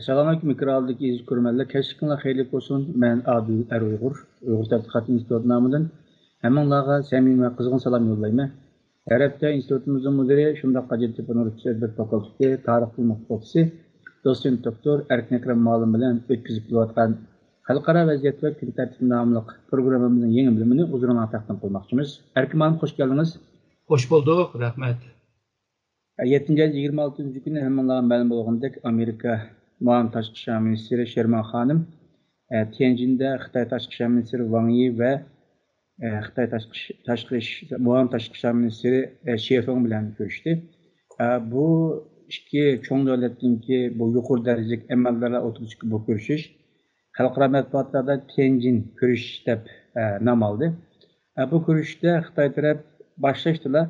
Assalamualaikum mikrofondagi iz ko'rmanlar. Kechqurun xeyirli bo'lsin. Men Adil Uyg'ur Tadqiqot instituti nomidan hammanglarga samimiy va qizg'in salom yo'llayman. Arabcha institutimizning mudiri, shundoq Hacettepe Universiteti fakulteti tarix muhtafisi doçent doktor Erkin Ekrem Ma'lum bilan o'tkazib kelayotgan xalqaro vaziyat va kun tartibi nomli programmamizning yangi bölümünü huzuruna taqdim qilmoqchimiz. Erkin Ma'lum hoş geldiniz. Hoş bulduk, rahmet. 7-26 günü hammanglarga ma'lum bo'lgandek Amerika Muavin Tashqi ishlar ministri Sherman Xonim Tianjin'de Xitoy Tashqi ishlar ministri Wang Yi ve Xitoy Muavin Tashqi ishlar ministri Xie Feng bilan ko'rishdi. Bu ikki cho'ng davlatningki bu yuqori darajalik amaldorlar o'tirishga bu ko'rishish xalqaro matbuotlarda Tianjin ko'rish deb nom oldi. Bu ko'rishda Xitoy taraf boshlashdilar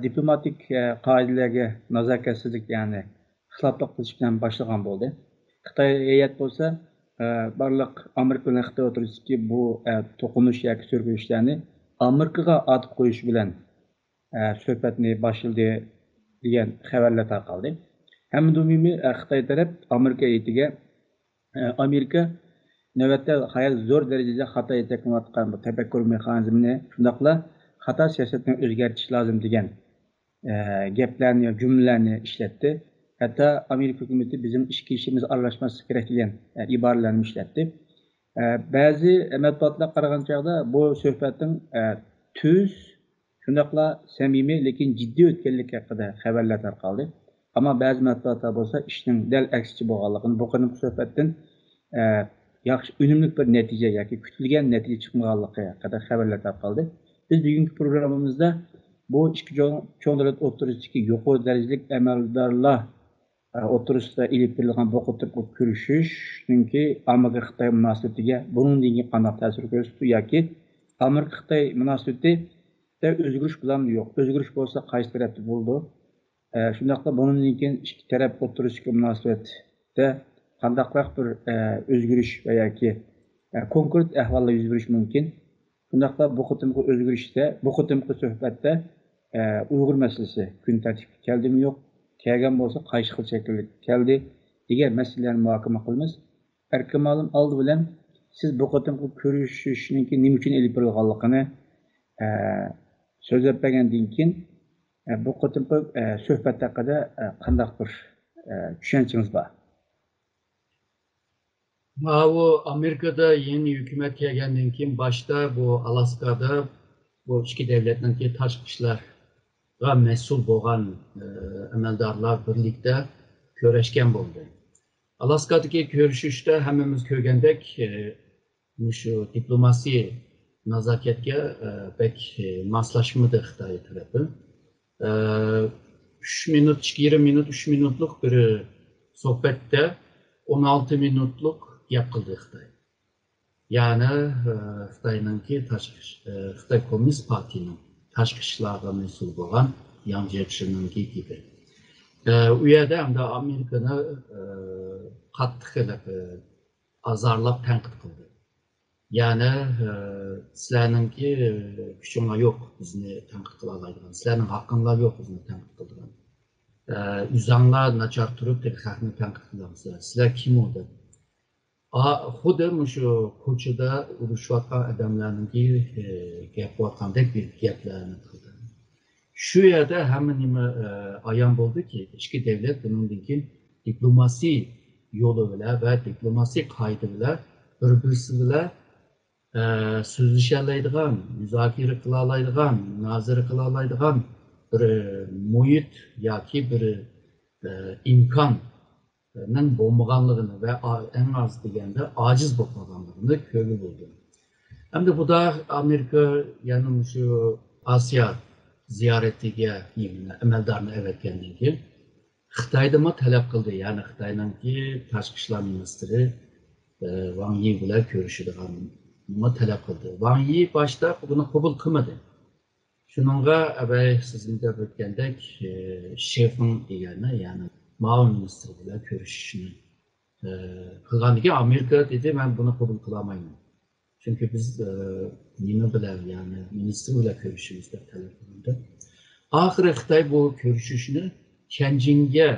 diplomatik qoidalarga nazoratsizlik ya'ni xiloflik qilish bilan boshlagan bo'ldi. Xitoy heyat bo'lsa barliq Amerika bilan Xitoy o'rtasidagi bu to'qinish yoki so'rgilishlarni Amerikaga otib qo'yish bilan suhbatni boshladi degan xabarlar tarqaldi. Hamda umumiy Xitoy taraf Amerika heyatiga Amerika navbatda hayal zo'r darajada xato yetaklanayotgan bu tafakkur mexanizmini shundoqla xato siyosatni o'zgartirish lozim degan gaplarni, jumlalarni ishlatdi. Hatta Amerika hukumati bizim ichki ishimiz aralashmaslik kerak degan iboralarni ishlatdi. Ba'zi matbuotlar qaragan chog'da bu suhbatning tuz, shundoqla samimiy lekin jiddiy o'tganligi haqida xabarlar tarqaldi. Ammo ba'zi matbuotlar bo'lsa ishning dal aksicha bo'lganligini, bu qanday suhbatdan yaxshi unumli bir natija yoki kutilgan natija chiqmaganligi haqida xabarlar tarqaldi. Biz bugungi programmamizda bu ikki cho'ng davlat o'rtasidagi yuqori darajalik amaldorlar o'rtasida ilib berilgan bu qattiq ko'rishish chunki Amerika Xitoy munosabatiga bundan qanday ta'sir ko'rsatdi yoki Amerika Xitoy munosabatida o'zgarish bilan yo'q. O'zgarish bo'lsa qaysi tarafda bo'ldi? Shundaqla bundan keyin ikki taraf o'rtasidagi munosabatda qanday bir o'zgarish va yoki konkret ahvollar yuz berishi mumkin. Shundaqla bu qatimki o'zgarishda, bu qatimki suhbatda Uyg'ur masalasi kun tartibga keldimi yo'q, kelgan bo'lsa qaysi xil shaklda keldi degan masalalarni muhokama qilamiz. Erkin ma'lum oldi bilan siz bu qatimki ko'rishishninki nima uchun elib berilganligini so'zlab bergandan keyin bu qatimki suhbat haqida qanday bir tushunchangiz bor? Bu Amerika'da yeni hükümet gelgenden kim başta bu Alaska'da bu iki devletin ki taşkışlarga mesul boğan emeldarlar birlikte köreşken buldu. Alaska'daki görüşüşte hemimiz kögendek şu diplomasi nazaketke pek maslaşmadı Xitay tarafı. 3 minut, 20 minut, 3 minutluk bir sohbette 16 minutluk yapıldı Xitay. Yani Xitay'nınki Xitay Komünist Parti'nin taşkışlarına mesul olan Yang Jiechi'ninki gibi. U yerda hem de Amerika'nı qattiq qilib azarlab tanqid qildi. Yani sizlarninki kuchinglar yo'q bizni tanqid qila oladigan, sizlarning haqqinglar yo'q bizni tanqid qiladigan. Yüzanlar nachar turib xalqni tanqid qilamsizlar. Sizlar kim u deb. Xuddi şu ko'chada urushayotgan odamlarninki gaplayotgandek bir gaplarni qildi. Shu yerda hamma nima ayon bo'ldiki, ikki davlat bundan keyin diplomasi yo'li bilan va diplomasi qoida bilan bir-birisi bilan so'zlasha oladigan, muzokara qila oladigan, munozara qila oladigan bir muhit yoki bir imkon bo'lmaganligini ve en az deganda aciz bo'lganligini ko'rib bo'ldi. Hamda bu da Amerika yani şu Asya ziyaretiga amaldorni avatgandan keyin Xitoyda talab qildi. Yani Xitoyningki tashqi ishlar ministri Wang Yi bilan ko'rishadiganini talab qildi. Wang Yi boshda buni qabul qilmadi. Shuningga sizin deb o'tgandek Shefin degani yani Mağun ministri bilan ko'rishishni qilgandan keyin Amerika dedi ben bunu qabul qilmayman. Çünkü biz nima bilan yani ministri bilan ko'rishimiz talab qildi. Oxiri Xitoy bu ko'rishishni Tianjinga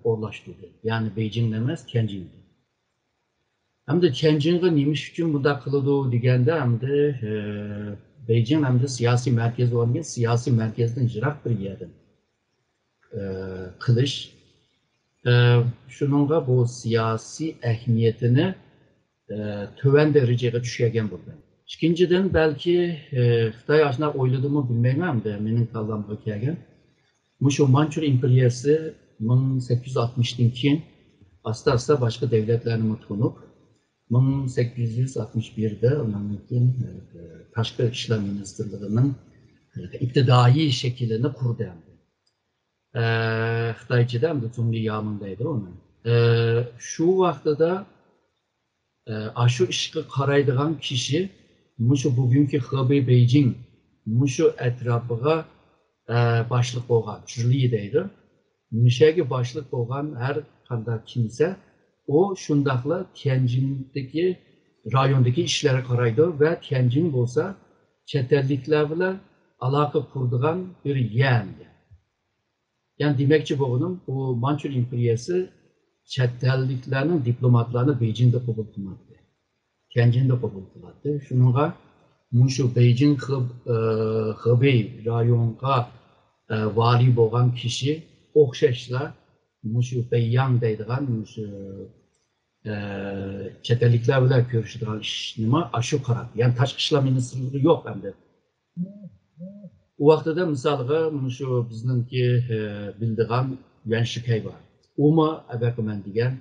o'rlashtirdi. Ya'ni Beijingda emas, Tianjinda. Hamda Tianjinga nima uchun bunday qiladi deganda, hamda Beijing hamda siyosiy markaz bo'lgan, siyosiy markazdan yiroq bir yerdan qilish. Shuningga bu siyosiy ahamiyatini töven dereceye düşürgen burada. İkinciden belki Xitay aslında oyladığımı bilmeyemem de benim kallamda kelgen. Şu Mançur İmperiyası 1860'dan keyin asta başka devletlerini tutunup 1861'de ondan keyin Tashqi ishlar ministerliğinin iptidai şeklini kurdu. Xitaychada ham Zumli Yamindaydi onu. Şu vaqtida şu ishga qaraydigan kishi mushu bugungi Hebei Beijing mushu atrofiga boshliq bo'lgan Zhili deydi. Mushaga boshliq bo'lgan har qanday kimsa o shundaqla Tianjindagi rayondagi ishlarga qaraydi va Tianjin bo'lsa chet elliklar bilan aloqa quradigan bir yer. Yani demekçi bo'lganim bu Manchur imperiyasi chet elliklarning diplomatlarni Beijingda qabul qilmadi. Tianjinda qabul qiladi. Shuningga mushu Beijing Hebei rayonga vali bo'lgan kishi o'xshashlar mushu Beiyang deydigan mushu chet elliklar bilan ko'rishadigan ish nima shu qarab. Yani tashqi ishlar ministrligi yo'q endi. O vaqtida misalga şu bizningki bildiğim Yuan Shikai var. Oma abaqiman degan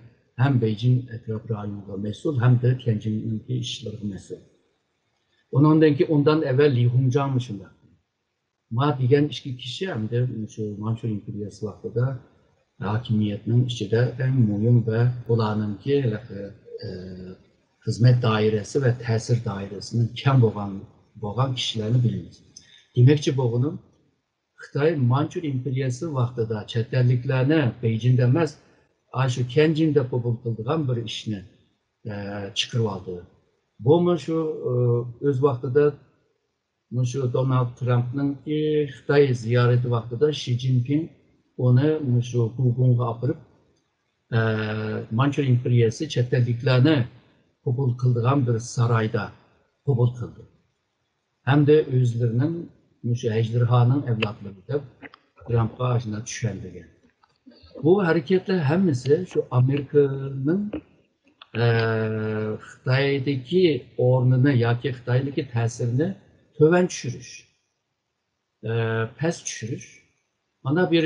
hem Beijing atrof rayoniga mas'ul hem de Tianjin'dagi ishlarga mas'ul. Ondan evvel Li Hongzhang shunday. Ma degan ikki kishi ham de şu Manchur imperiyasi vaqtida hokimiyatning ichida eng muhim va ularningki xizmat doirasi va ta'sir doirasining kam bo'lgan kishilarni bilamiz. Demekçi bo'lganim Xitoy Manchur imperiyasi vaqtida chet elliklarni Beijingda emas, shu Tianjinda qabul qildigan bir ishni chiqarib oldi. Bu shu o'z vaqtida shu Donald Trumpning Xitoy ziyorati vaqtida Xi Jinping uni shu Gugunga olib Manchur imperiyasi chet elliklarni qabul qildigan bir saroyda qabul qildi. Hem de özlerinin şu ejderhanın evlatları da Trump'a aşina düşendirgen. Bu hareketler hemisi şu Amerika'nın Xitay'daki ornunu ya ki Xitay'daki tesirini töven düşürüş. Pes düşürüş. Ana bir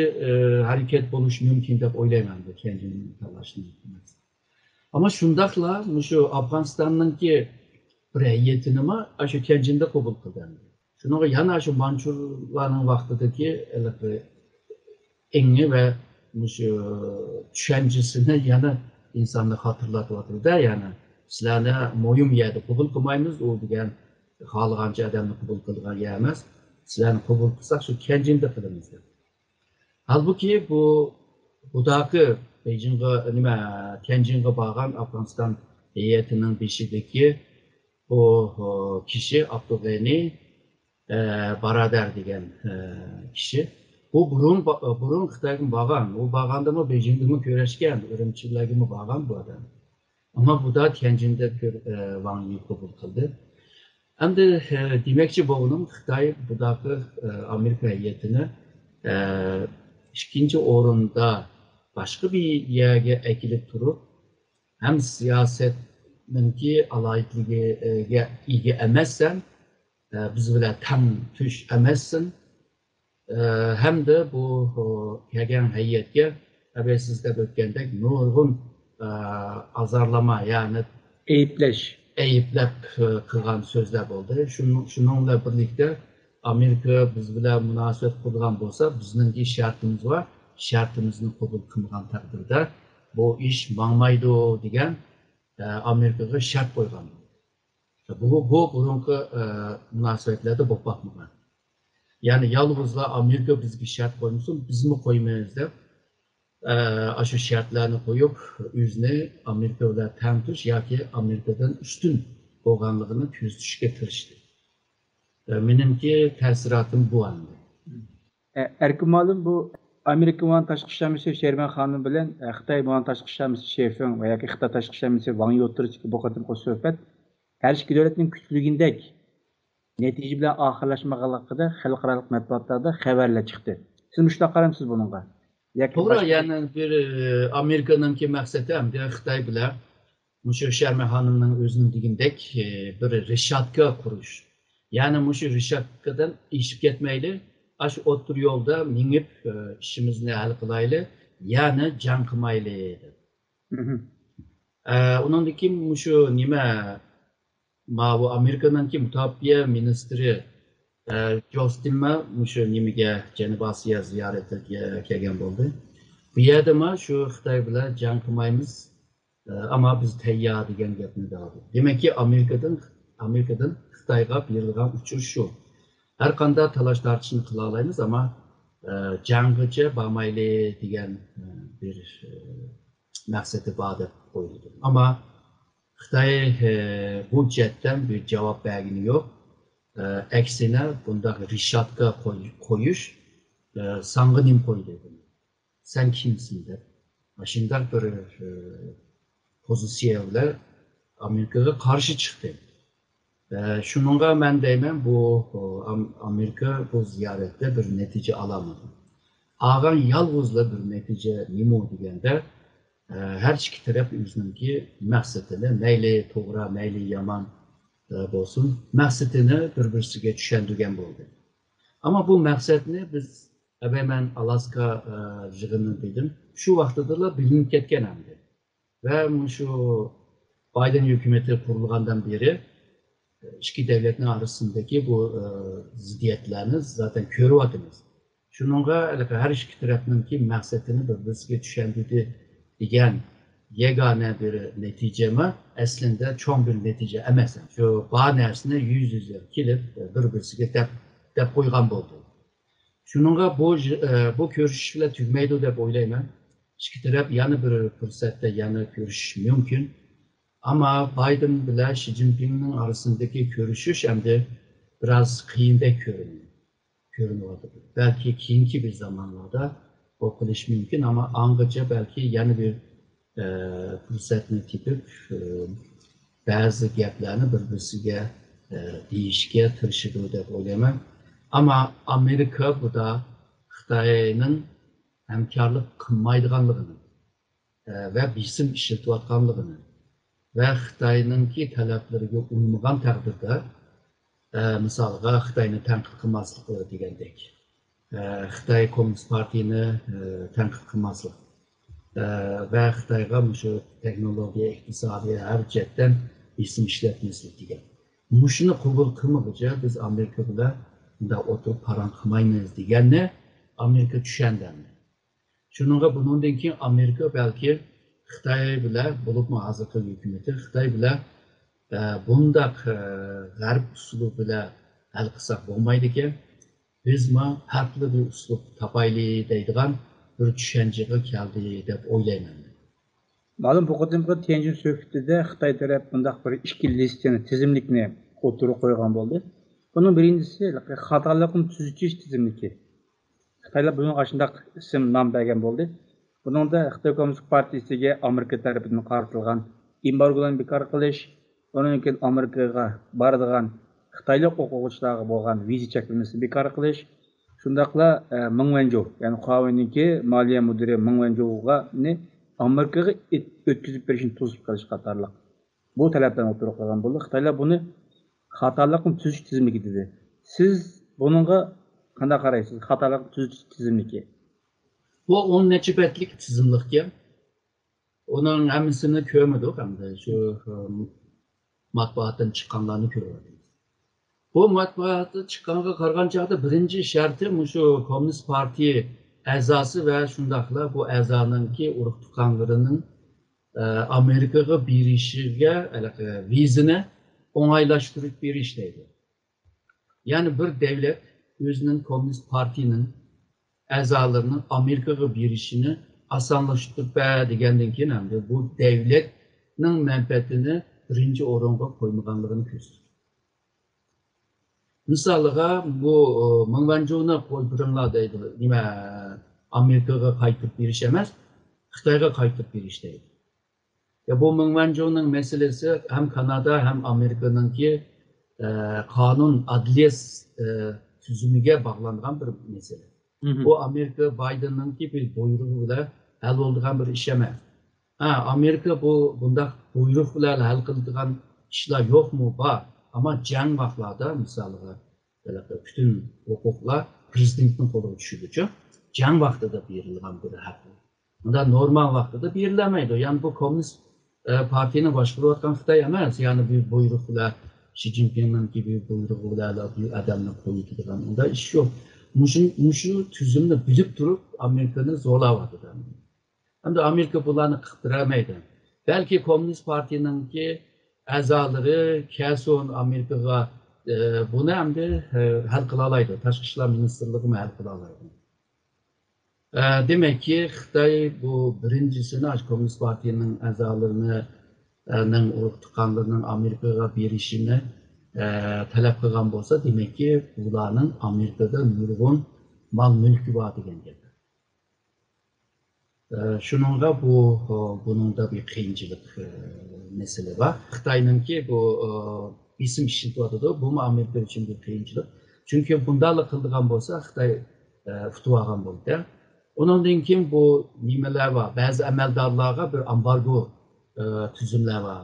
hareket buluş mümkün de oylayamam da kendini talaşını. Ama şundakla şu Afganistan'ın ki bir heyetini şu Tianjin'de kabul kıldı. Şuna yana şu Manchurların vaxtidagi engi ve şu düşüncesini yana insanı hatırlatıyordu da yani sizlerle moyum yerde kabul kılmayımız o degan xalqancha adamni kabul qilgan yer emas. Sizlarni kabul qilsak şu Tianjin'de qilamiz. Halbuki budaki Beijingga Tianjinga borgan Afg'oniston heyetining beshidagi o kişi Abdülghani Baradar degan kişi. Bu burun Xitoyga borgan. O borganda mı Beijingda mı ko'rishgan, Urumchilarga mı borgan bu adam. Ama bu da Tianjinda Wang Yi qabul qildi. Endi demekçi bo'lganim Xitoy budaki Amerika heyetini ikkinchi o'rinda başka bir yerga ekilib turib hem siyaset ki alayetliğe ilgi emassan, biz bilan tam tush emassin, hem de bu kelgan heyetga habersizlab o'tgandek nurg'un azarlama yani ayıplab qilgan so'zlar bo'ldi. Shuningla birlikda Amerika biz bilan munosabat qurgan bo'lsa, bizning shartimiz var. Şartimizni qabul qilgan taqdirda bu ish mangmaydi degan Amerikaga shart qo'ygan. Bu burungi munosabatlarda bo'lib boqmagan. Ya'ni yolg'izla Amerika bizga shart qo'ymasin, biz mi qo'ymaymiz deb shu shartlarni qo'yib, o'zini Amerika bilan teng turish yoki Amerikadan ustun bo'lganligini ko'z tutishga tirishdi. Menimki ta'sirotim bu endi. Erkin ma'lum bu Amerika Muan Tashqi ishlar ministri Sherman Xanım bilan Xitoy Muan Tashqi ishlar ministri Shefeng va yoki Xitoy Tashqi ishlar ministri Wang Yi o'rtasidagi bu qatorliq suhbat har ikki davlatning kuchligindek natija bilan oxirlashmaganligida xalqaro matbuotlarda xabarlar chiqdi. Siz shunday qaramsiz bunga? Yoki To'g'ri, ya'ni bir Amerikanınki maqsadi hamda Xitoy bilan mushu Sherman Xanımning o'zining degandek bir rishatka qurish. Ya'ni mushu rishotkadan ishib ketmayli, ash o'tir yo'lda minib ishimizni hal qilayli, ya'ni jang qilmayli. Undan keyin mushu nima bu Amerikanınki mudofaa ministri Justin mushu nimaga Janubiy Osiyo ziyoratiga kelgan bo'ldi. Bu yerda shu Xitoy bilan jang qilmaymiz, ama biz tayyor degan gapni dedi. Demakki Amerikadan Xitoyga berilgan uchush shu. Har qanday talash tartishni qila olamiz, ama janggacha bormayli degan bir maqsadi bor deb qo'yildi. Ama Xitoy bu jihatdan bir javob bergani yo'q. Aksine bundaq rishatka qo'yish sanga nim qo'ydi. Sen kimsin deb. Shunday bir pozitsiyalar Amerikaga qarshi chiqdi. Shuningga men deyman, bu Amerika bu ziyoratda bir natija olamadi. Ag'an yolg'izla bir natija nima deganda har ikki taraf o'zininki maqsadini, mayli to'g'ri, mayli yomon bo'lsin, maqsadini bir-birisiga tushundirgan bo'ldi. Ama bu maqsadni biz men Alaska yig'ini dedim, shu vaqtda bilinib ketgan hamdi. Ve şu Biden hükümeti kurulgandan beri iki devletin arasındaki bu ziddiyetlerini zaten görüyordunuz. Şununla her iki tarafın ki maqsadını birbirine düşendirdi degan yegane bir neticeme aslında çok bir netice emas. Şu bazı narsani yüz kelib birbirine deb qo'ygan bo'ldi. Şununla bu görüşüşler tügmeydi deb o'ylayman. İki taraf yana bir fırsatda yana görüşüş mümkün. Ama Biden bilan Xi Jinping'in arasındaki görüşüş hem de biraz kıyındek görünüyor. Belki keyinki bir zamanlarda o kılış mümkün, ama angaca belki yana bir fırsatını tipip bazı gaplarni birbirisiga deyishga tirishadi deb o'ylayman. Ama Amerika bu da Xitoyning hamkorlik qilmaydiganligini ve bisim ishlatayotganligini ve Xitoyningki talablariga uymagan taqdirda misolga Xitoyni tanqid qilmaslik degandek, Xitoy Komünist Partiyani tanqid qilmaslik ve Xitoyga shu texnologiya, iqtisodiy har jihatdan bisim ishlatmaslik degan. Shuni qabul qilmaguncha biz Amerika bilan bunda o'tirib parang qilmaymiz deganni Amerika tushunadi. Şununla bundan keyin Amerika belki Xitoy bilan bo'libmi hozirgi hukumati Xitoy bilan bundaq g'arb uslubi bilan hal qilsak bo'lmaydi ekan, biz farklı bir uslub topayli deydigan bir tushunchaga keldi deb o'ylayman. Ma'lum bu qadimgi Tianjin suhbatida Xitoy taraf bundaq bir ikki listani tizimlikni o'tirib qo'ygan bo'ldi. Bunun birincisi xatolikni tuzish tizimligi. Xitoylar bunun aşındaq isim nam bergen bo'ldi. Bunun da Xitoy Komünist Partiyasiga Amerika tarafından qartilgan embargolarni bekor qilish, onun keyin Amerikaga boradigan Xitoylik o'quvchilarga bo'lgan viza cheklamasini bekor qilish, shundaqla Meng Wanzhou, ya'ni Huawei'ninki moliya mudiri Meng Wanzhou'ga Amerikaga o'tkazib berishni to'sib qilish qatorliq bu talabdan o'tirib qolgan bo'ldi. Xitoylar buni xatolikni tuzish tizimligi dedi. Siz buningga qanday qaraysiz? Xatolik tuzish tizimligi. Bu 10 neçe betlik tizimlikki. Onun hamısını görmedik hamda şu matbuattan çıkanlarını görüyoruz. Bu matbuattan çıkanga qargan çağda birinci şartı şu Komünist Parti azası ve şundaqla bu azanınki urug' tuqqanlarının Amerikaga berishiga vizini oңайлashtirib berish deydi. Yani bir devlet özünün Komünist Parti'nin a'zolarının Amerikaga berishini osonlashtirib degandan keyin ham bu devletning manfaatini birinchi o'ringa qo'ymaganligini ko'rsatadi. Misoliga bu Meng Wanzhou'ni qo'ydiringlar deydi. Nima Amerika'ya kayıtıp biriş emez, Xitayga kayıtıp biriş değil. Ya bu Mengwenzhou'nun meselesi hem Kanada hem Amerika'nın ki kanun adliye tüzümüge bağlanan bir mesele. Bu Amerika Biden'ın ki bir buyruğuyla hal olduğun bir iş emez. Amerika bunda buyruk bilen hal kıldıgan işler yok mu? Var. Ama can vaxtlarda misalga bütün hukuklar prezidentin koluna düşüdücü. Can vaxtı da berilgan bir hak. Bunda normal vaxtı da berilemeydi. Yani bu komünist partinin başkuruvatkan Xitay emez. Yani bir buyruk bilen Xi Jinping'in gibi buyruğu bilen bir adamla koyutulan. Bunda iş yok. Muşu tüzümünü bilip durup Amerika'nın zorlavadı. Hem de Amerika bulanı kıptıramaydı. Belki Komünist Parti'nin ki azaları keson Amerika'ya bunu hem de hal kılalaydı. Taşqi İşler Ministerliği mi hal kılalaydı. Demek ki Xitay bu birincisini Komünist Parti'nin azalarını tutanlarının Amerika'ya berişini talep kılgan bolsa, demek ki bulanın Amerika'da nurgun mal mülkü var degan gap. Şununla bunun da bir kıyımcılık mesele var. Xitay'ınki bu isim işintiyatıdır. Bu Amerika için bir kıyımcılık. Çünkü bunlarla kıldıgan bolsa Xitay tutuvagan boldu. Onun kim bu nimeler var. Bazı emeldarlarga bir ambargo tüzümler var.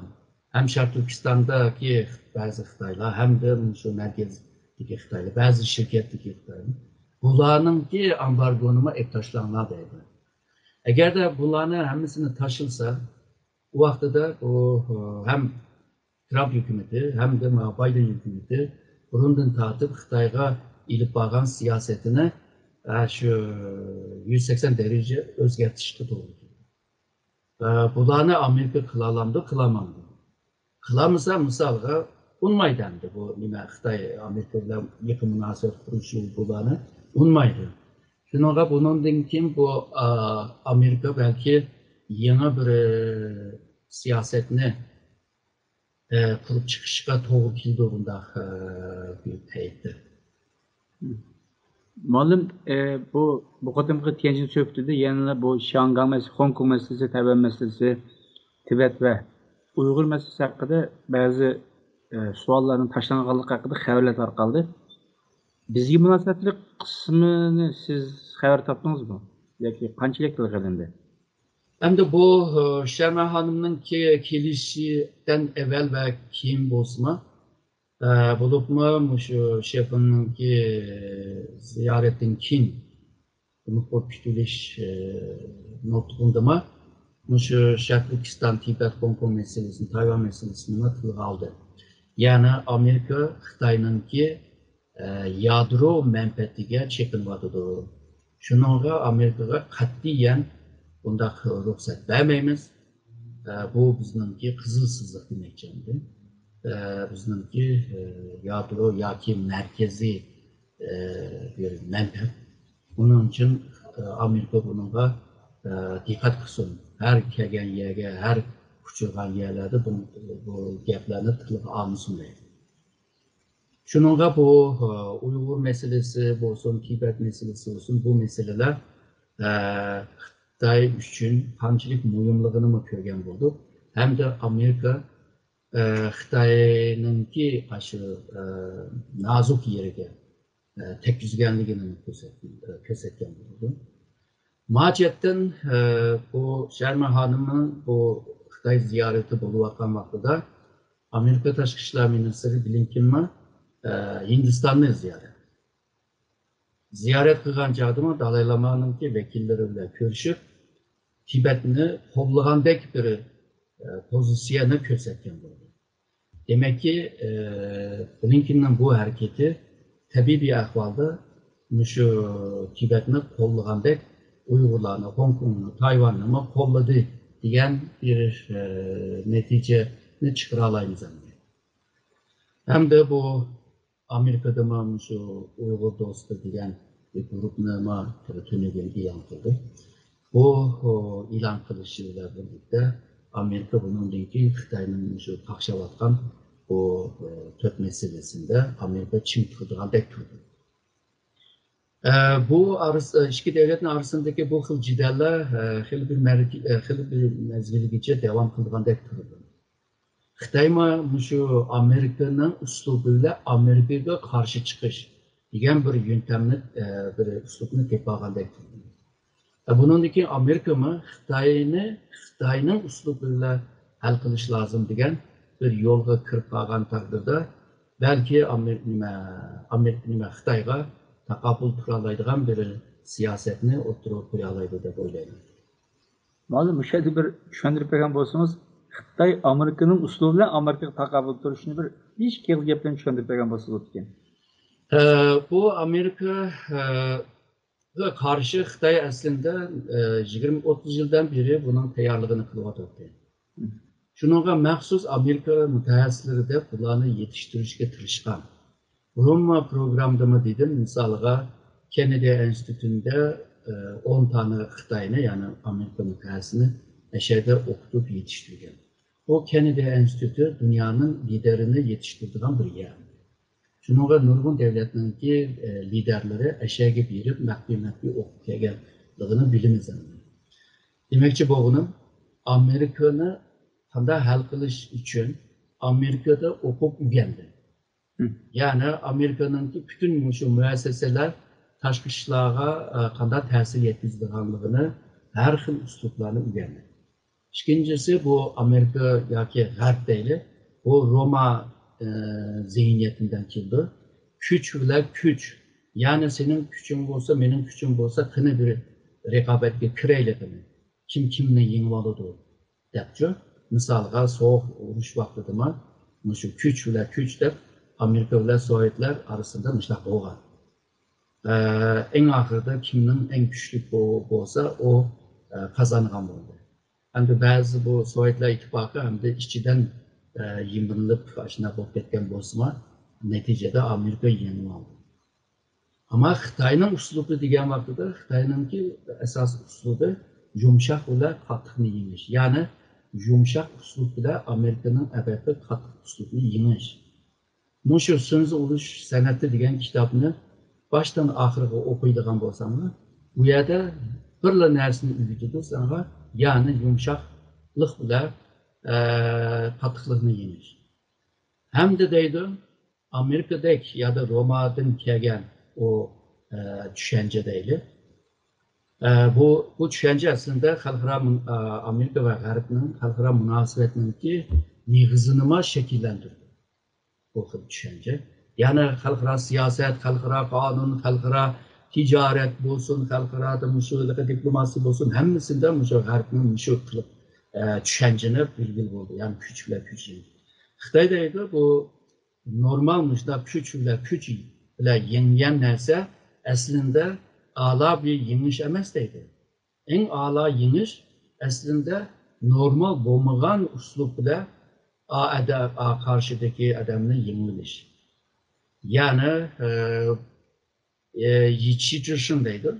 Hem Şark Türkistan'daki bazı Xitaylar hem de şu merkezdeki Xitaylar, bazı şirketdeki Xitaylar. Bunların ki ambargonuma ektaşlanlar deydi. Eğer de bunların hemsini taşılsa, bu vaxtda da hem Trump hükümeti hem de Biden hükümeti burundan tartıp Xitayga ilip bağlan siyasetini şu 180 derece özgertişti doğru. Bunlarını Amerika kılalamdı, kılamamdı. Kılamısa misalga unmaydandı bu nime Xitay Amerika ile yakın münasebet kuruşu bunlarını unmaydı. Şununla bunun kim bu Amerika belki yeni bir siyasetini kurup çıkışıga doğru kildiğinde bir teyittir. Malum bu kadar Tianjin söhbetinde yanına bu Şangay meselesi, Hong Kong meselesi, Tayvan meselesi, Tibet ve Uygur meselesi hakkında bazı sualların taşlanganlık hakkında haberler tarqaldı. Bizge münasebetlik kısmını siz haber tapdınız mı? Yoki qanchalik qilgandi? Hem de bu Şerma Hanım'ın ki kelişiden evvel ve kim bozma bulup mu şu şefinin ki ziyaretin kim bunu popüleş noktuğunda mı şu Şark Türkistan, Tibet, Hong Kong meselesini, Tayvan meselesini nasıl aldı? Yani Amerika Xitay'ın ki yadro menfaatiga chekinwatıdır. Şununla Amerika'ya katiyen bunda ruhsat vermeyimiz. Bu bizimki kızılsızlık demekçendi. Bizimki yadro yaki merkezi bir menfaat. Bunun için Amerika bununla dikkat kılsın. Her kegen yerge, her küçülgen yerlerde bu gaplarni tilga almışsın deydi. Şununla bu Uygur meselesi olsun, Tibet meselesi olsun, bu meseleler Xitay üçün qanchalik muhimligini mi ko'rgan bo'ldik, hem de Amerika Xitayninki aşı nazuk yeriga tek yüzgenligini ko'rsatgan bo'ldi. Maciyetten bu Sherma Hanım'ın bu Xitay ziyareti bo'layotgan vaqtida Amerika Tashqi ishlar ministri Blinken Hindistan'ı ziyaret kılgan çağdımı Dalai Lama'nınki vekilleriyle görüşüp Tibet'ini qo'llagandek bir pozisyonu ko'rsatgan bo'ldi. Demek ki Blinken'in bu hareketi tabii bir ahvalda şu Tibet'ini qo'llagandek Uygurlarını, Hong Kong'unu, Tayvan'ı mı qo'lladı degan bir neticeni çıkara alayımız. Hem de bu Amerika'da mı şu Uygur dostu degan bir grupni ma tönegen ilan qildi. Bu ilan qilishiyla birlikte Amerika bundan keyin Xitoyning şu taqshavatgan bu 4 meselesinde Amerika çim tutgandek turdi. Bu iki devletin arasındaki bu xil jidallar xil bir mezgilgacha davom qilgandek turdi. Xitoy şu Amerika'nın uslubuyla Amerika'ga karşı çıkış degan bir yöntemni bir uslubni tepagandek turdi. Bundan keyin Amerika Xitoyning uslubuyla hal qilish lozim degan bir yo'lga kirib qolgan taqdirda balki Xitoyga taqobil tura oladigan bir siyosatni o'ttirib qo'ya oladi deb o'ylayman. Malum bu şeyde bir düşündürüp bergen bolsanız, Xitay Amerika'nın uslubuyla Amerika'ya takabül duruşunu bir hiç kez geplerini düşündürüp bergen bolsanız ekan. Bu Amerika'ya karşı Xitoy aslında 20-30 yıldan beri bunun tayyorligini qilyapti. Shunga maxsus Amerika mutaxassislari deb bularni yetishtirishga tirishgan. Roma programdami dedim, misolga Kennedy institutida 10 tane Xitoyni, ya'ni Amerika mutaxassisini ashada o'qitib yetishtirgan. O Kennedy instituti dunyoning liderini yetishtiradigan bir yer. Shunga nurg'un davlatlarning liderlari ashaga berib maqbul o'qib kelganligini bilamiz. Demakchi bo'lganim, Amerikani qanday hal qilish uchun Amerikada o'qib o'rgandi. Yani Amerika'nın bütün şu müesseseler tashqi ishlarga qanday ta'sir yetkazadiganligini har xil uslublarni o'rgandi. İkincisi bu Amerika yoki G'arb deyli, bu Roma zihniyatidan keldi. Kuch bilan kuch. Yani senin kuching bo'lsa, mening kuchim bo'lsa, qani bir raqobatga kiraylikmi. Kim kimni yengib oladi debchi. Misolga so'q urush vaqtida shu kuch bilan kuch deb Amerika bilan Sovetlar arasında müştak bo'lgan. En ahırda kimning en kuchli bo'lsa o kazangan bo'ldi. Endi ba'zi bu Sovetlar ittifoqi hamda ichidan yemirilib shunaqa bo'lib ketgan bo'lsa, neticede Amerika yengib oldi. Ama Xitoyning uslubi degan vaqtida Xitoyningki asas uslubi yumshoq bilan qattiqni yengish. Ya'ni yumshoq uslub bilan Amerikaning albatta qattiq uslubni yengish. Muşu Sönüz Oluş Sanatı degan kitobni baştan oxiriga o'qiydigan bo'lsangmi, bu yerda birla narsani o'rgatadi senga, ya'ni yumshoqlik bilan qattiqlikni yengish. Hamda deydi Amerikadek ya da Romadan kelgan o tushuncha deydi. Bu tushuncha aslında xalqaro Amerika va G'arbning xalqaro munosabatningki neg'izini shakllantirdi. Bu xil tushuncha. Yani xalqaro siyosat, xalqaro qonun, xalqaro tijorat bo'lsin, xalqaro diplomasiya bo'lsin, hammasida shu G'arbning shu qilib tushunchani belgili bo'ldi. Yani kuch bilan kuch. Xitoyda edi bu normal kuch bilan yengan narsa aslında a'lo bir yengish emas deydi. En a'lo yengish aslında normal bo'lmagan uslub bilan karşıdaki adamını yeniliş. Yani yetiştirişindeydi.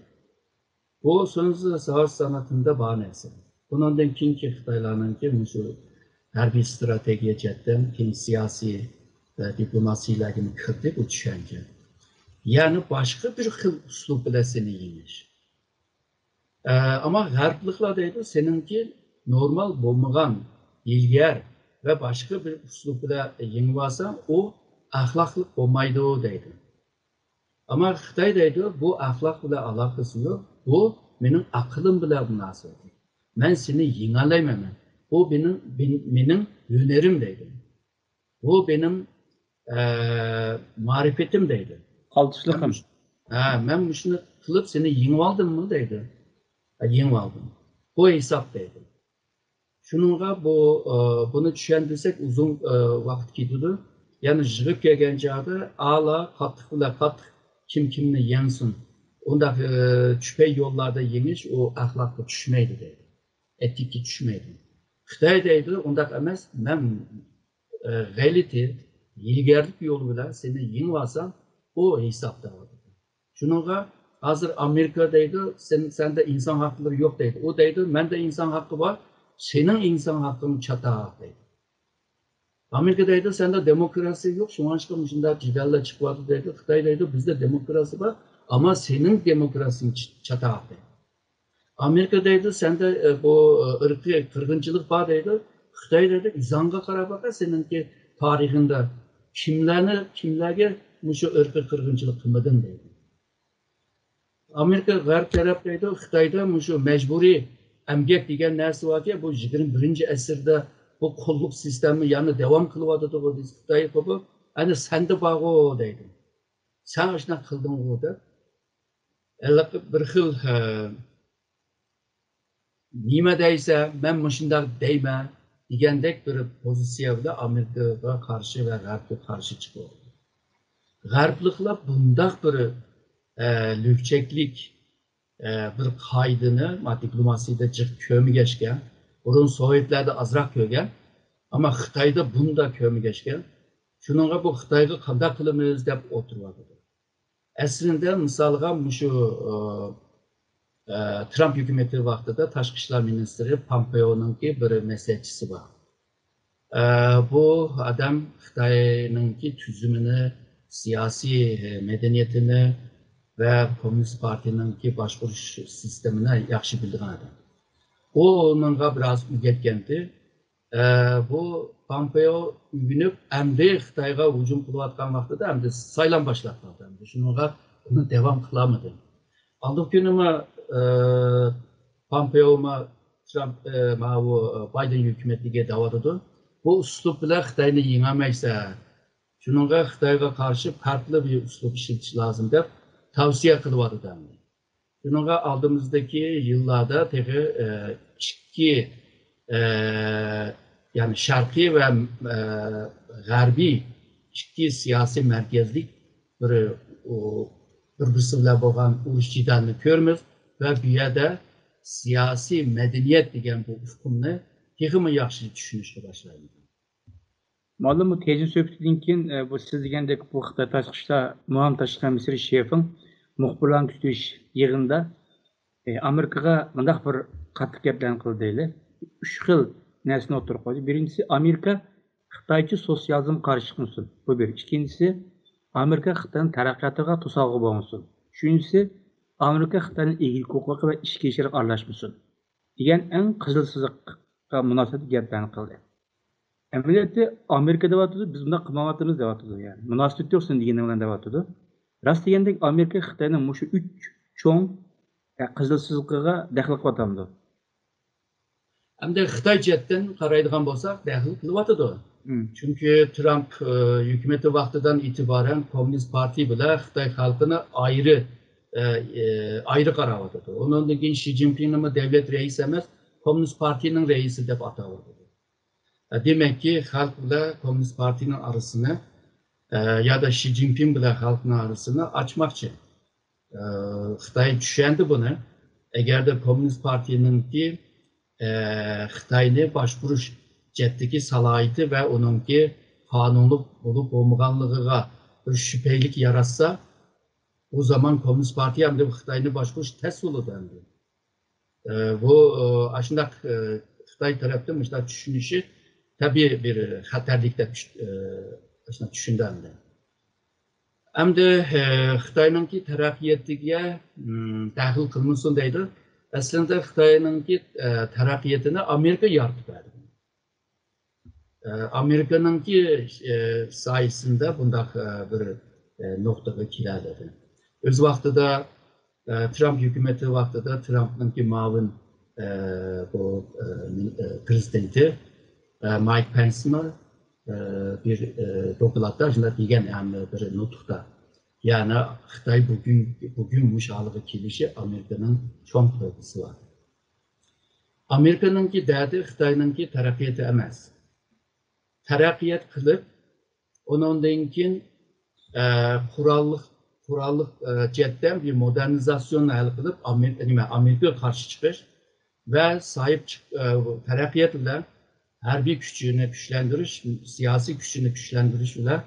Bu sözlü savaş sanatında bahanesi. Bundan keyinki Xitoylarninki şu harbiy strategiya chetdan keyin siyosiy diplomasiyalarga kirdi bu tushuncha. Yani başka bir xil uslub bilan seni yengish. Ama G'arbliklar deydi, seninki normal bo'lmagan ilgari ve başka bir uslubla yengib olsang, o ahlaklı olmaydı deydi. Ama Xitoy deydi, bu ahlak bilan aloqasi yo'q. Bu mening aqlim bilan munosabat. Men seni yengalayman. Bu benim hünerim deydi. Bu benim marifetim deydi. Alçılıqım. Men shuni qilib seni yengib oldimmi deydi. Yengib oldim. Bu hesap deydi. Şununla bunu düşündürsek uzun vakit gidiyor. Yani jırıp gelgen çağda ağla kattık kim kimini yensin. Onda şüphe yollarda yeniş o ahlaklı düşmeydi dedi. Etikli düşmeydi. Xitoydaydı onda emas, ben realite, ilgerlik yoluyla seni yenip alsam o hesapta vardı. Şununla hazır Amerika'daydı, sende insan hakları yok deydi. O deydi, bende insan hakkı var. Senin insan hakkını çata hakkıydı. Amerika'daydı sende demokrasi yok. Şu an çıkmışında cidalla çıkmadı deydi. Xitoydaydı bizde demokrasi var Ama senin demokrasini çatağı. Amerika'daydı, sen de bu ırkı kırgınçılık bağdaydı. Xitay'daydı, İzanga Karabak'a seninki tarihinde kimlerge şu ırkı kırgınçılık kılmadın deydi. Amerika garp taraftaydı, Xitay'da şu mecburi emgek degan narsa var ki bu 21. asırda bu kolluk sistemi yani devam kılıvadı da bu Xitay bu. Hani sen de bağı deydi. Sen aşına kıldın o da. Bir xil nime deyse ben mışında deyme degandek bir pozisyonda Amerika'ya karşı ve Garp'a karşı çıkıyor. Garplıkla bundaq bir lükçeklik bir kaydını diplomasiyada kömü geçken, burun Sovyetlerde azrak kögen ama Xitayda bunda kömü geçken, şununla bu Xitayga qanday qilamiz deb oturuyordu. Aslında misalga şu Trump hükümeti vaxtida Tashqi ishlar ministri Pompeo'nunki bir mesajchisi var. Bu adam Xitay'nınki tüzümünü, siyasi medeniyetini ve Komünist Parti'ninki başvuruş sistemini yaxshi bildiğin adam. O onunla biraz ügetkendi. Bu Pompeo ügünüp emdi Xitayga hücum kılayotgan vaxtida emdi saylan başlatmadı. Şununla onu devam kılamadı. Aldık günüme Pompeo'ma Trump Biden hükümetiga davaradı. Bu üslup bilan Xitayni yengamaysa, şununla Xitayga karşı farklı bir üslup işletiş lazım deb tavsiye kılıvadı. Şununla aldığımızdaki yıllarda tehi iki yani şarkı ve garbi iki siyasi merkezlik bir-birisi bilan bo'lgan urush jidalini ko'ramiz va bu yerda siyosiy madaniyat degan bu ufqumni texmi yaxshi tushunishga boshlaymiz. Malum bu tezi söhbetinden keyin bu siz degandek bu Xitoy tashqi ishlar muavin tashqi ministri Shefin muxbirlarni kutish yig'inida Amerikaga bunday bir qattiq gaplarni qildi deyli. 3 xil narsani o'tirib qo'ydi. Birinchisi Amerika Xitoycha sotsializm qarshi chiqmasin. Bu bir. İkincisi Amerika Xitoyning taraqqiyotiga to'sqinlik bo'lmasin. Uchinchisi Amerika Xitoyning egilik huquqi va ishga ishlarga aralashmasin degan eng qizil chiziqqa munosib gaplarni qildi. Amaliyotda Amerika deyapti, biz bunday qilmayapmiz deyapti yani. Munosabat yo'qsin degan bilan deyapti. Rost degandek Amerika Xitoyning shu 3 cho'ng qizil chiziqqa daxl qilyapti. Hamda Xitoy jihatdan qaraydigan bo'lsak, daxl qilyapti. Çünkü Trump hükümeti vaktidan itibaren Komünist Parti bilan Xitoy xalqini ayrı qaravadı. Onun keyin Xi Jinping'ni devlet reisi emas, Komünist Parti'nin reisi deb atavadı. Demek ki xalq bilan Komünist Parti'nin arasını ya da Xi Jinping bilan xalqning arasını açmakçı. Xitoy tushundi buni. Eğer de Komünist Parti'ninki Xitoyni başvuruş cetteki salayeti ve onunki kanunluk olup olmaganlığına bir şüphelik yaratsa o zaman Komünist Parti hem de Xitayni başvuruş test olurdu. Bu aslında Xitay tarafta mesela düşünüşü tabii bir xatarlikte düşündü hem de. Hem de Xitayninki taraqqiyatiga daxil qilmasin deydi. Aslında Xitayninki taraqqiyatini Amerika yaratib berdi. Amerika'nınki sayesinde bunda bir noktada kilerledi. Öz vaxtıda Trump hükümeti vaxtıda Trump'ınki muavin bu prezidenti Mike Pence'nin bir dokladda degan bir nutukta. Yani Xitay bugün müşalığı kilişi Amerika'nın çoğun projesi var. Amerika'nınki derdi Xitay'nınki taraqqiyati emas. Terakkiyat kılıp, ondan keyin kurallık cihetten bir modernizasyonla el kılıp Amerika'ya karşı çıkış ve terakkiyat ile harbiy gücünü güçlendiriş, siyasi gücünü güçlendiriş ile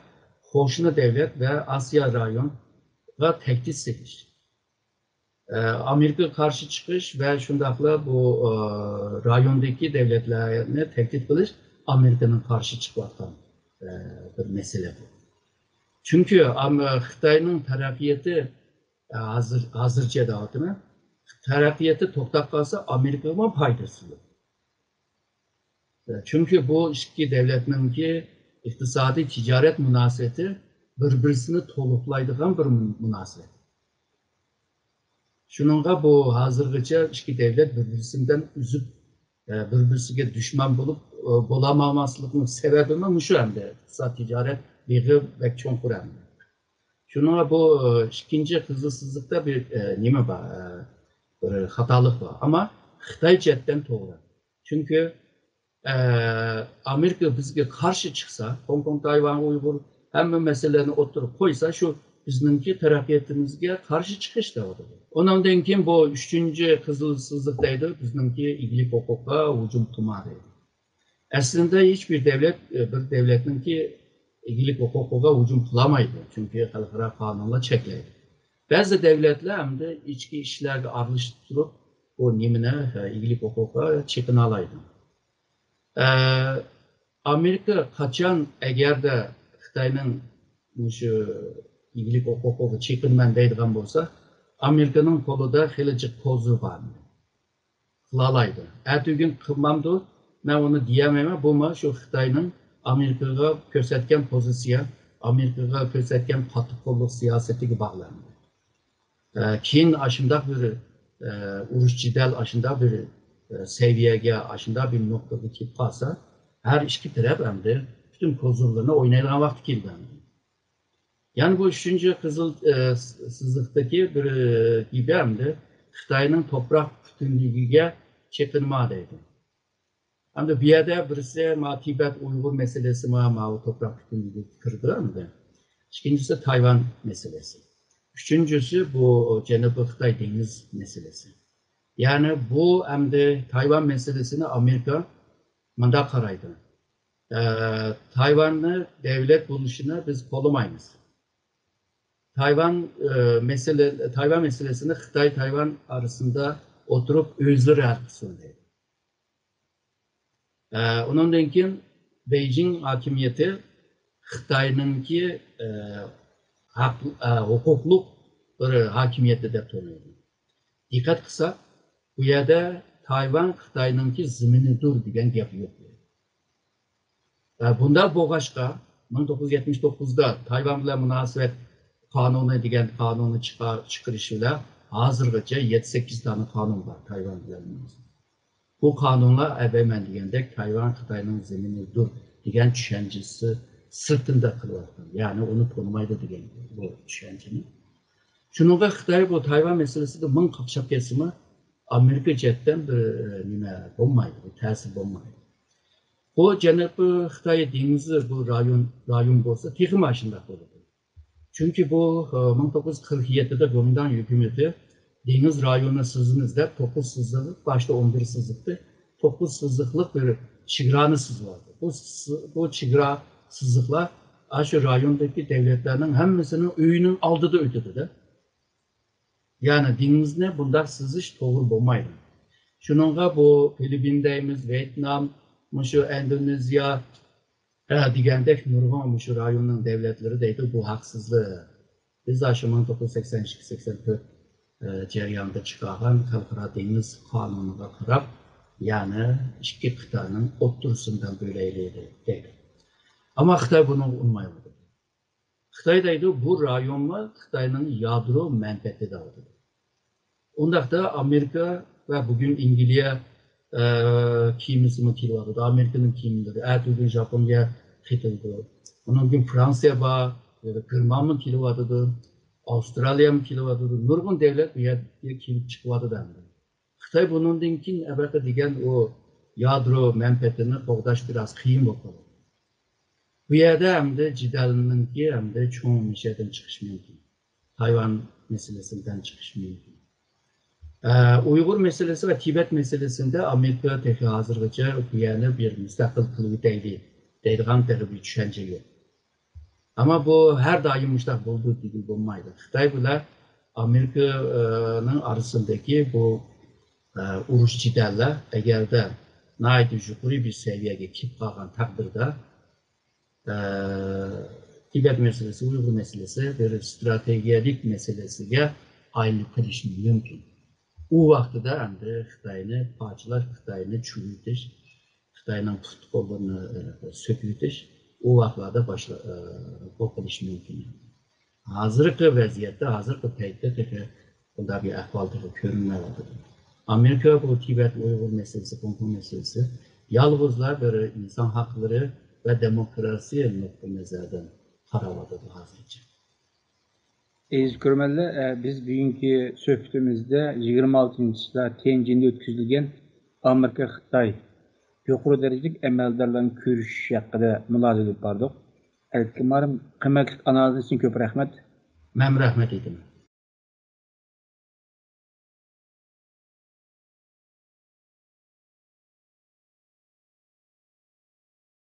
Qo'shni devlet ve Asya rayon ve tehdit setiş. Amerika karşı çıkış ve şundakla bu rayondaki devletlerini tehdit kılış Amerika'nın karşı çıkmaktan bir mesele bu. Çünkü Xitayning taraqqiyati hazırca da adını terakkiyatı toktap kalsa Amerika'nın faydası yok. Çünkü bu iki devletinin ki iktisadi ticaret münasebeti birbirini toluklaydıgan bir münasebet. Şununla bu hazırgıca iki devlet birbirisinden üzüp birbirine düşman bulup bulamamaslıkның sebebi mi şu hem de iktisadi ticaret liği ve çoğunkur hem de. Şununla bu ikinci kızılsızlıkta bir nime var, bir hatalık var ama Xitay cetten doğru. Çünkü Amerika bizge karşı çıksa, Hong Kong, Tayvan, Uygur hem meselelerini oturup koysa şu bizimki terakkiyetimizge karşı çıkış da oldu. Ondan keyin bu üçüncü kızılsızlıktaydı, bizimki iyilik hukuka hücum kılmadıydı. Aslında hiçbir devlet, bir devletinki iyilik hukuka hücum kılamaydı. Çünkü halkara kanunla çekleydi. Bazı devletler hem de içki işlerle arlaştırıp bu nimine iyilik hukuka çekin alaydı. Amerika kaçan eğer de Xitayning şu iyilik hukuku çekinmen deydigan bolsa, Amerika'nın kolunda helicik kozu var. Kılalaydı. Ertügün kılmamdı, ben onu diyemem, bu şu Xitayning Amerika'ya gösterken pozisyon, Amerika'ya gösterken katı kolluk siyaseti bağlandı. Keyin aşında bir uruş cidel aşında bir seviyeye aşında bir noktada ki kalsa, her iki taraf hem de bütün kozurlarını oynayılan vakti geldi. Yani bu üçüncü kızılsızlıktaki bir gibi hem de Xitayning toprak bütünlüğüne çekinmadaydı. Hem de bir yerde birisi Tibet Uygur meselesi o toprak bütünlüğü kırdı hem de. İkincisi Tayvan meselesi. Üçüncüsü bu Cenab-ı Xitay deniz meselesi. Yani bu hem de Tayvan meselesini Amerika manda karaydı. Tayvan'ı devlet buluşuna biz kolamayız. Tayvan meselesini Xitay-Tayvan arasında oturup özlü reaksiyondaydı. Onun denkin Beijing hakimiyeti Xitay'nınki hukukluk bir hakimiyeti de tanıyordu. Dikkat kısa, bu yerde Tayvan Xitay'nınki ziminidir degan gap yok. Bundan boğaşqa 1979'da Tayvan bilan münasebet kanunu degan kanunu çıkarışıyla hazırgacha 7-8 tane kanun var Tayvan bilan münasebet. Bu kanunlar evvelmen degandek Tayvan Xitayning zeminidir degan düşüncesi sırtında kılıverdi. Yani onu tanımaydı degan bu düşünceni. Şununla Xitay bu Tayvan meselesinde mın kapşap kesimi Amerika cetten bir nime olmaydı, bir tesir olmaydı. Bu Cenab-ı Xitay denizi bu rayon olsa tekim aşında oldu. Çünkü bu 1947'de Gomindang hükümeti deniz rayonu sızınızda 9 sızlık, başta 11 sızlıktı. 9 sızlıklık bir çigranı sızlardı. Bu çigra sızlıklar aşı rayondaki devletlerinin hemmisinin öyünün aldığı ötüdü de. Yani denizde bunlar sızış doğru olmaydı. Şununla bu Filipin'deyimiz, Vietnam, şu Endonezya degandek nurg'un şu rayonun devletleri deydi bu haksızlığı. Biz aşı 1982-84 jarayonida chiqargan xalqaro deniz qonuniga qarab, yani ikki qit'aning o'ttirisidan bo'laylik deydi. Ama Xitoy buni unmaydi. Xitoy deydi bu rayonlar Xitoyning yadro manfaatida oldu. Undaqda Amerika ve bugün İngiltere kimisini kilovadı, Amerika'nın kimileri, ertugün Japonya kitildi. Onun gün Fransa var, Kırman'ın kilovadıdır, Avustralya'nın kilovadıdır, nurgun devlet bir yerde kilip çıkıvadı dendi. Xitay bunun dinkin ebete degen o yadro menfaatini qoğdaş biraz kıyım oldu. Bu yerde hem de cidalininki hem de çoğun meşeden çıkış mümkün. Tayvan meselesinden çıkış mümkün. Uygur meselesi ve Tibet meselesinde Amerika tekrar hazırlıca yani bir müstakil kılığı deydiğen bir düşünce yok. Ama bu her daim müstakil olduğu gibi olmaydı. Xitay ile Amerika'nın arasındaki bu uruş cideller eğer de naydi yukarı bir seviyeye kip kalkan takdirde Tibet meselesi, Uygur meselesi bir stratejik meselesiye ayrılık qilishi mumkin. U vaqtida endi Xitoyni parchalash, Xitoyni chuvitish, Xitoyning puxta-qo'llarini so'kitish u vaqtlarda bu qilish mumkin. Hozirgi vaziyatda, hozirgi paytda bunday bir ahvol ko'rinmayapti. Amerika bu Tibet Uyg'ur meselesi, Kongo meselesi yalnızla bir insan hakları ve demokrasi nokta nazardan qaraladi hozircha. Aziz görmənlər, biz bugünkü söhbətimizdə 26-cı Tianjin'de ötküzülgən Amerika-Xitay yuqori dərəcəlik əməldarların görüşü haqqında mülahizə edib bardıq. Əlbəttə, qiymətlि analiz üçün çox rəhmət. Mən rəhmət edirəm.